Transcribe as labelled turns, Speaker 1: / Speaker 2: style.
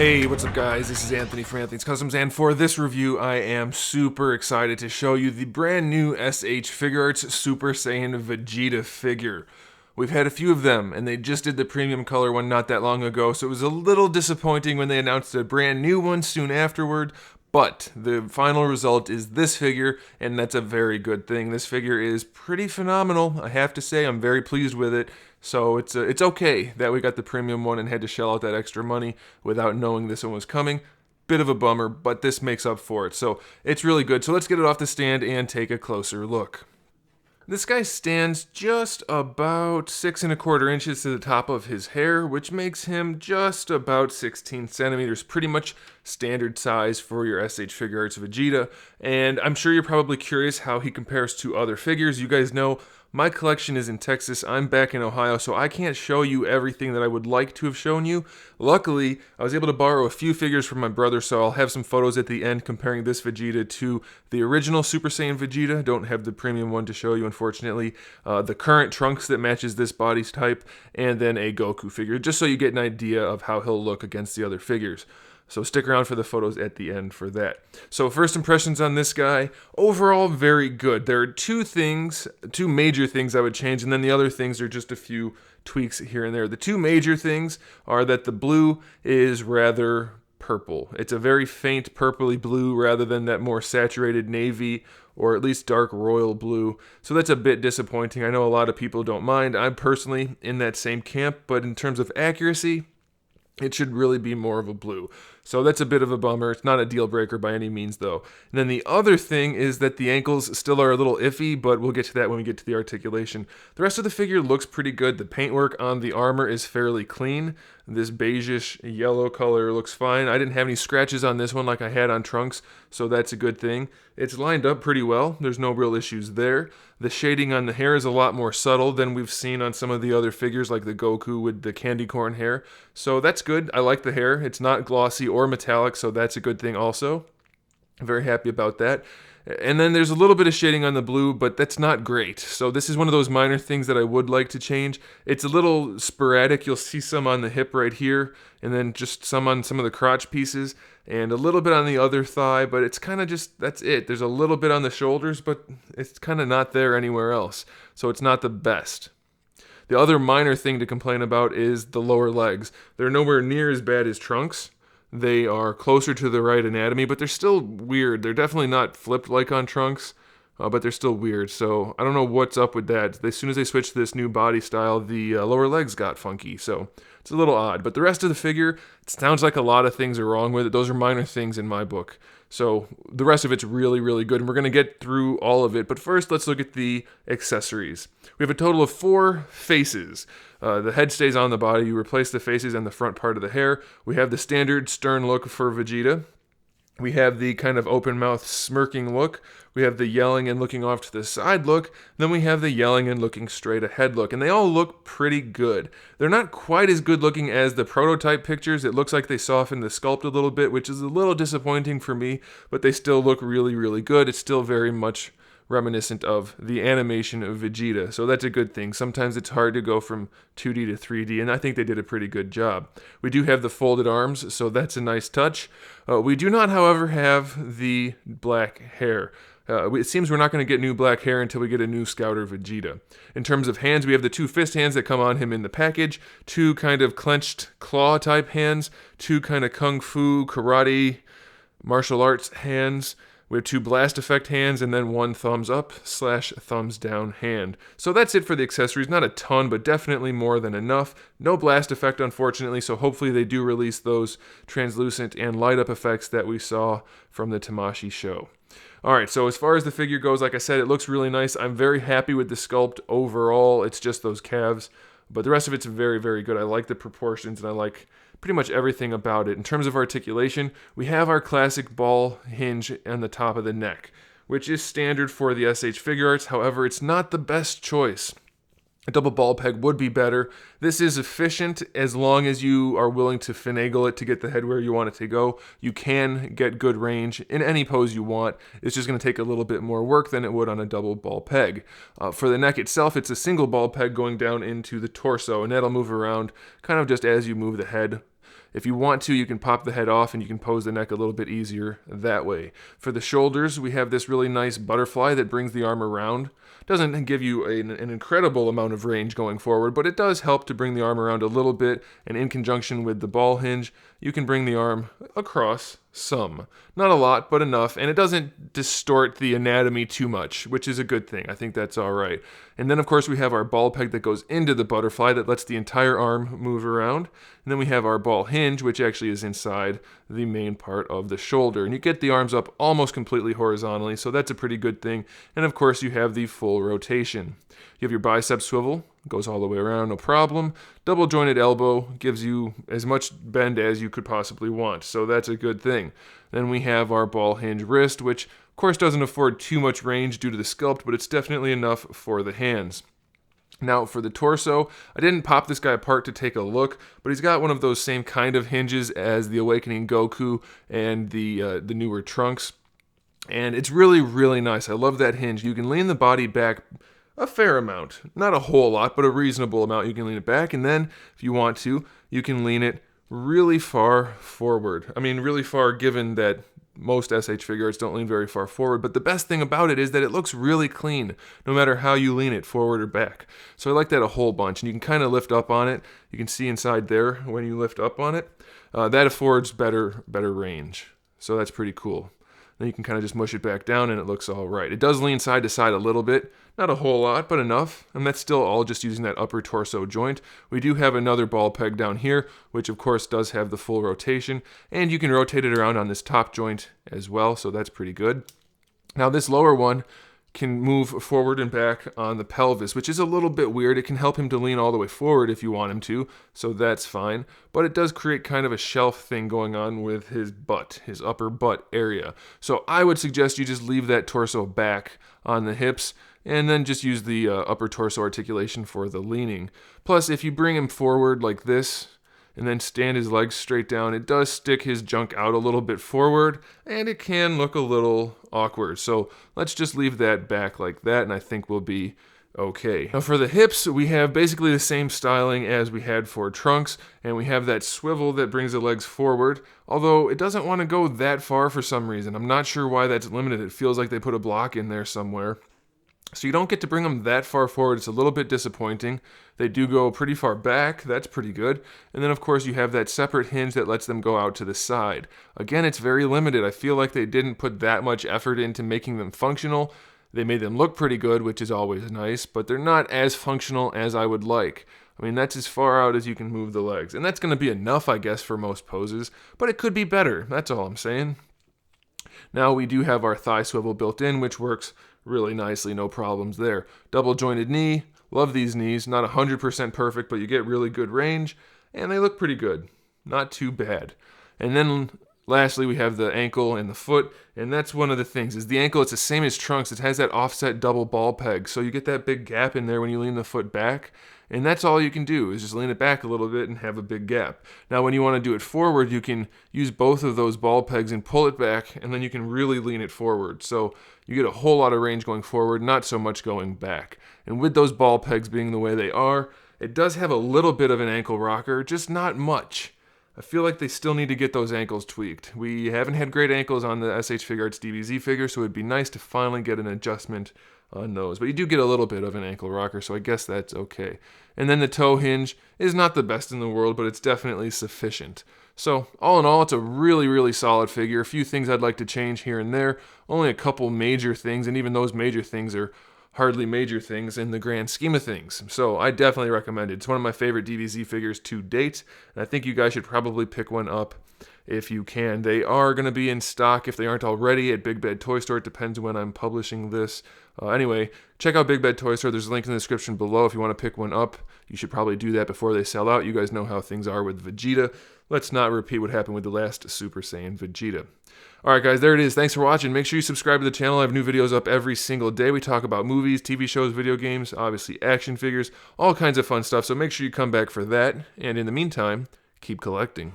Speaker 1: Hey, what's up guys? This is Anthony from Anthony's Customs, and for this review I am super excited to show you the brand new SH Figuarts Super Saiyan Vegeta figure. We've had a few of them, and they just did the premium color one not that long ago, so it was a little disappointing when they announced a brand new one soon afterward, but the final result is this figure, and that's a very good thing. This figure is pretty phenomenal, I have to say. I'm very pleased with it. So it's okay that we got the premium one and had to shell out that extra money without knowing this one was coming. Bit of a bummer, but this makes up for it. So it's really good. So let's get it off the stand and take a closer look. This guy stands just about 6¼ inches to the top of his hair, which makes him just about 16 centimeters, pretty much standard size for your SH Figuarts Vegeta. And I'm sure you're probably curious how he compares to other figures. You guys know my collection is in Texas. I'm back in Ohio, so I can't show you everything that I would like to have shown you. Luckily, I was able to borrow a few figures from my brother, so I'll have some photos at the end comparing this Vegeta to the original Super Saiyan Vegeta. Don't have the premium one to show you, unfortunately. The current Trunks that matches this body type, and then a Goku figure, just so you get an idea of how he'll look against the other figures. So stick around for the photos at the end for that. So first impressions on this guy, overall very good. There are two major things I would change, and then the other things are just a few tweaks here and there. The two major things are that the blue is rather purple. It's a very faint purpley blue rather than that more saturated navy or at least dark royal blue. So that's a bit disappointing. I know a lot of people don't mind. I'm personally in that same camp, but in terms of accuracy, it should really be more of a blue. So that's a bit of a bummer. It's not a deal breaker by any means though. And then the other thing is that the ankles still are a little iffy, but we'll get to that when we get to the articulation. The rest of the figure looks pretty good. The paintwork on the armor is fairly clean. This beigeish yellow color looks fine. I didn't have any scratches on this one like I had on Trunks, so that's a good thing. It's lined up pretty well. There's no real issues there. The shading on the hair is a lot more subtle than we've seen on some of the other figures like the Goku with the candy corn hair. So that's good. I like the hair. It's not glossy or metallic, so that's a good thing also. I'm very happy about that. And then there's a little bit of shading on the blue, but that's not great. So this is one of those minor things that I would like to change. It's a little sporadic. You'll see some on the hip right here, and then just some on some of the crotch pieces, and a little bit on the other thigh, but it's kind of just, that's it. There's a little bit on the shoulders, but it's kind of not there anywhere else. So it's not the best. The other minor thing to complain about is the lower legs. They're nowhere near as bad as Trunks. They are closer to the right anatomy, but they're still weird. They're definitely not flipped like on Trunks, but they're still weird. So I don't know what's up with that. As soon as they switched to this new body style, the lower legs got funky. So it's a little odd. But the rest of the figure, it sounds like a lot of things are wrong with it. Those are minor things in my book. So the rest of it's really, really good, and we're going to get through all of it. But first, let's look at the accessories. We have a total of 4 faces. The head stays on the body. You replace the faces and the front part of the hair. We have the standard stern look for Vegeta. We have the kind of open mouth smirking look. We have the yelling and looking off to the side look. Then we have the yelling and looking straight ahead look. And they all look pretty good. They're not quite as good looking as the prototype pictures. It looks like they softened the sculpt a little bit, which is a little disappointing for me, but they still look really, really good. It's still very much reminiscent of the animation of Vegeta, so that's a good thing. Sometimes it's hard to go from 2D to 3D, and I think they did a pretty good job. We do have the folded arms, so that's a nice touch. We do not, however, have the black hair. It seems we're not going to get new black hair until we get a new Scouter Vegeta. In terms of hands, we have the 2 fist hands that come on him in the package, 2 kind of clenched claw type hands, 2 kind of kung fu, karate, martial arts hands. We have 2 blast effect hands, and then 1 thumbs up / thumbs down hand. So that's it for the accessories. Not a ton, but definitely more than enough. No blast effect, unfortunately, so hopefully they do release those translucent and light up effects that we saw from the Tamashii show. Alright, so as far as the figure goes, like I said, it looks really nice. I'm very happy with the sculpt overall. It's just those calves, but the rest of it's very, very good. I like the proportions, and I like pretty much everything about it. In terms of articulation, we have our classic ball hinge on the top of the neck, which is standard for the SH Figuarts. However, it's not the best choice. A double ball peg would be better. This is efficient as long as you are willing to finagle it to get the head where you want it to go. You can get good range in any pose you want. It's just going to take a little bit more work than it would on a double ball peg. For the neck itself, it's a single ball peg going down into the torso, and that'll move around kind of just as you move the head. If you want to, you can pop the head off and you can pose the neck a little bit easier that way. For the shoulders, we have this really nice butterfly that brings the arm around. Doesn't give you an incredible amount of range going forward, but it does help to bring the arm around a little bit, and in conjunction with the ball hinge, you can bring the arm across some. Not a lot, but enough, and it doesn't distort the anatomy too much, which is a good thing. I think that's all right. And then, of course, we have our ball peg that goes into the butterfly that lets the entire arm move around. And then we have our ball hinge, which actually is inside the main part of the shoulder. And you get the arms up almost completely horizontally, so that's a pretty good thing. And, of course, you have the full rotation. You have your bicep swivel, goes all the way around, no problem. Double jointed elbow gives you as much bend as you could possibly want, so that's a good thing. Then we have our ball hinge wrist, which of course doesn't afford too much range due to the sculpt, but it's definitely enough for the hands. Now for the torso, I didn't pop this guy apart to take a look, but he's got one of those same kind of hinges as the Awakening Goku and the newer Trunks. And it's really, really nice. I love that hinge. You can lean the body back a fair amount. Not a whole lot, but a reasonable amount. You can lean it back, and then, if you want to, you can lean it really far forward. I mean, really far given that most SH Figuarts don't lean very far forward, but the best thing about it is that it looks really clean, no matter how you lean it, forward or back. So I like that a whole bunch, and you can kind of lift up on it. You can see inside there when you lift up on it. That affords better range, so that's pretty cool. Then you can kind of just mush it back down and it looks all right. It does lean side to side a little bit, not a whole lot, but enough, and that's still all just using that upper torso joint. We do have another ball peg down here, which of course does have the full rotation, and you can rotate it around on this top joint as well, so that's pretty good. Now this lower one can move forward and back on the pelvis, which is a little bit weird. It can help him to lean all the way forward if you want him to, so that's fine. But it does create kind of a shelf thing going on with his butt, his upper butt area. So I would suggest you just leave that torso back on the hips, and then just use the upper torso articulation for the leaning. Plus, if you bring him forward like this, and then stand his legs straight down, it does stick his junk out a little bit forward, and it can look a little awkward. So let's just leave that back like that, and I think we'll be okay. Now for the hips, we have basically the same styling as we had for Trunks, and we have that swivel that brings the legs forward, although it doesn't want to go that far for some reason. I'm not sure why that's limited. It feels like they put a block in there somewhere. So you don't get to bring them that far forward. It's a little bit disappointing. They do go pretty far back. That's pretty good. And then, of course, you have that separate hinge that lets them go out to the side. Again, it's very limited. I feel like they didn't put that much effort into making them functional. They made them look pretty good, which is always nice, but they're not as functional as I would like. I mean, that's as far out as you can move the legs. And that's going to be enough, I guess, for most poses, but it could be better. That's all I'm saying. Now we do have our thigh swivel built in, which works really nicely, no problems there. Double jointed knee, love these knees, not 100% perfect, but you get really good range, and they look pretty good, not too bad. And then lastly, we have the ankle and the foot, and that's one of the things, is the ankle, it's the same as Trunks, it has that offset double ball peg, so you get that big gap in there when you lean the foot back, and that's all you can do, is just lean it back a little bit and have a big gap. Now when you want to do it forward, you can use both of those ball pegs and pull it back, and then you can really lean it forward. So you get a whole lot of range going forward, not so much going back. And with those ball pegs being the way they are, it does have a little bit of an ankle rocker, just not much. I feel like they still need to get those ankles tweaked. We haven't had great ankles on the SH Figuarts DBZ figure, so it'd be nice to finally get an adjustment on those. But you do get a little bit of an ankle rocker, so I guess that's okay. And then the toe hinge is not the best in the world, but it's definitely sufficient. So all in all, it's a really, really solid figure. A few things I'd like to change here and there. Only a couple major things, and even those major things are hardly major things in the grand scheme of things. So I definitely recommend it. It's one of my favorite DBZ figures to date, and I think you guys should probably pick one up if you can. They are going to be in stock, if they aren't already, at Big Bad Toy Store. It depends when I'm publishing this. Anyway, check out Big Bad Toy Store. There's a link in the description below if you want to pick one up. You should probably do that before they sell out. You guys know how things are with Vegeta. Let's not repeat what happened with the last Super Saiyan Vegeta. Alright guys, there it is. Thanks for watching. Make sure you subscribe to the channel. I have new videos up every single day. We talk about movies, TV shows, video games, obviously action figures, all kinds of fun stuff. So make sure you come back for that. And in the meantime, keep collecting.